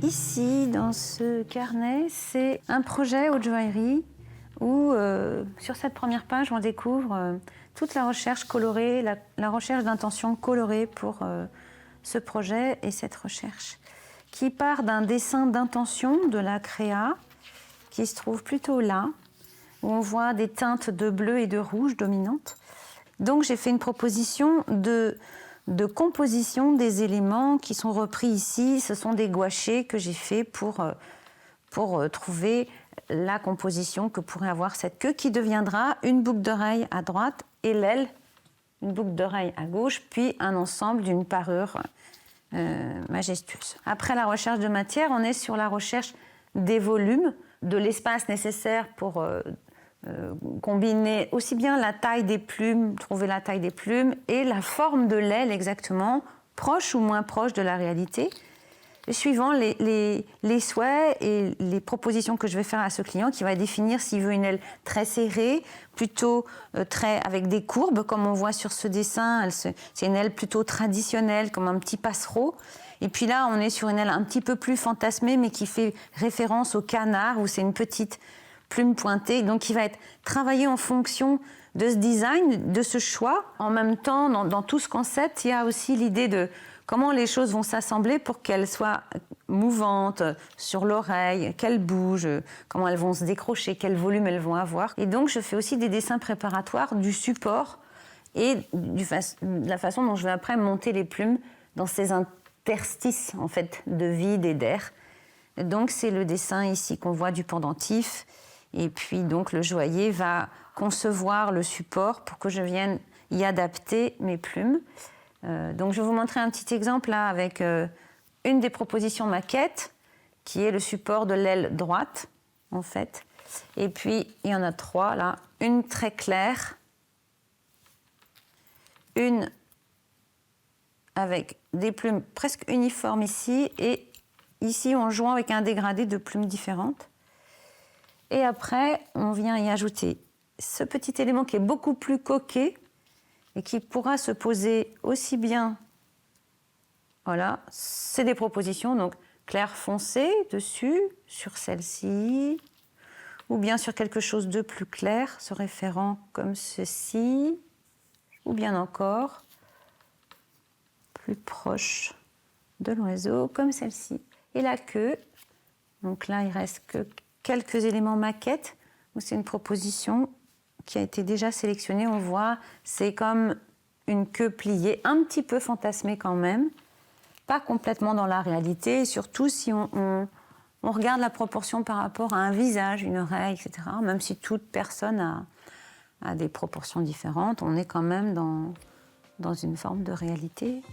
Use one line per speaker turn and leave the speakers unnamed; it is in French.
Ici, dans ce carnet, c'est un projet haute joaillerie où, sur cette première page, on découvre toute la recherche colorée, la recherche d'intention colorée pour ce projet et cette recherche, qui part d'un dessin d'intention de la créa, qui se trouve plutôt là, où on voit des teintes de bleu et de rouge dominantes. Donc j'ai fait une proposition de composition des éléments qui sont repris ici. Ce sont des gouachés que j'ai fait pour trouver la composition que pourrait avoir cette queue, qui deviendra une boucle d'oreille à droite et l'aile, une boucle d'oreille à gauche, puis un ensemble d'une parure majestueuse. Après la recherche de matière, on est sur la recherche des volumes, de l'espace nécessaire pour combiner aussi bien la taille des plumes, trouver la taille des plumes, et la forme de l'aile exactement, proche ou moins proche de la réalité, suivant les souhaits et les propositions que je vais faire à ce client, qui va définir s'il veut une aile très serrée, plutôt avec des courbes, comme on voit sur ce dessin. C'est une aile plutôt traditionnelle, comme un petit passereau. Et puis là, on est sur une aile un petit peu plus fantasmée, mais qui fait référence au canard, où c'est une petite plume pointée, donc qui va être travaillé en fonction de ce design, de ce choix. En même temps, dans tout ce concept, il y a aussi l'idée de comment les choses vont s'assembler pour qu'elles soient mouvantes sur l'oreille, qu'elles bougent, comment elles vont se décrocher, quel volume elles vont avoir. Et donc, je fais aussi des dessins préparatoires du support et de la façon dont je vais après monter les plumes dans ces interstices en fait, de vide et d'air. Donc, c'est le dessin ici qu'on voit du pendentif. Et puis, donc, le joaillier va concevoir le support pour que je vienne y adapter mes plumes. Donc, je vais vous montrer un petit exemple là avec une des propositions maquettes, qui est le support de l'aile droite, en fait. Et puis, il y en a trois là. Une très claire, une avec des plumes presque uniformes ici, et ici, en jouant avec un dégradé de plumes différentes. Et après, on vient y ajouter ce petit élément qui est beaucoup plus coquet et qui pourra se poser aussi bien. Voilà, c'est des propositions, donc clair foncé dessus, sur celle-ci, ou bien sur quelque chose de plus clair, se référant comme ceci, ou bien encore plus proche de l'oiseau, comme celle-ci. Et la queue, donc là, il reste que quelques éléments maquettes, où c'est une proposition qui a été déjà sélectionnée. On voit, c'est comme une queue pliée, un petit peu fantasmée quand même, pas complètement dans la réalité, et surtout si on regarde la proportion par rapport à un visage, une oreille, etc. Même si toute personne a des proportions différentes, on est quand même dans une forme de réalité.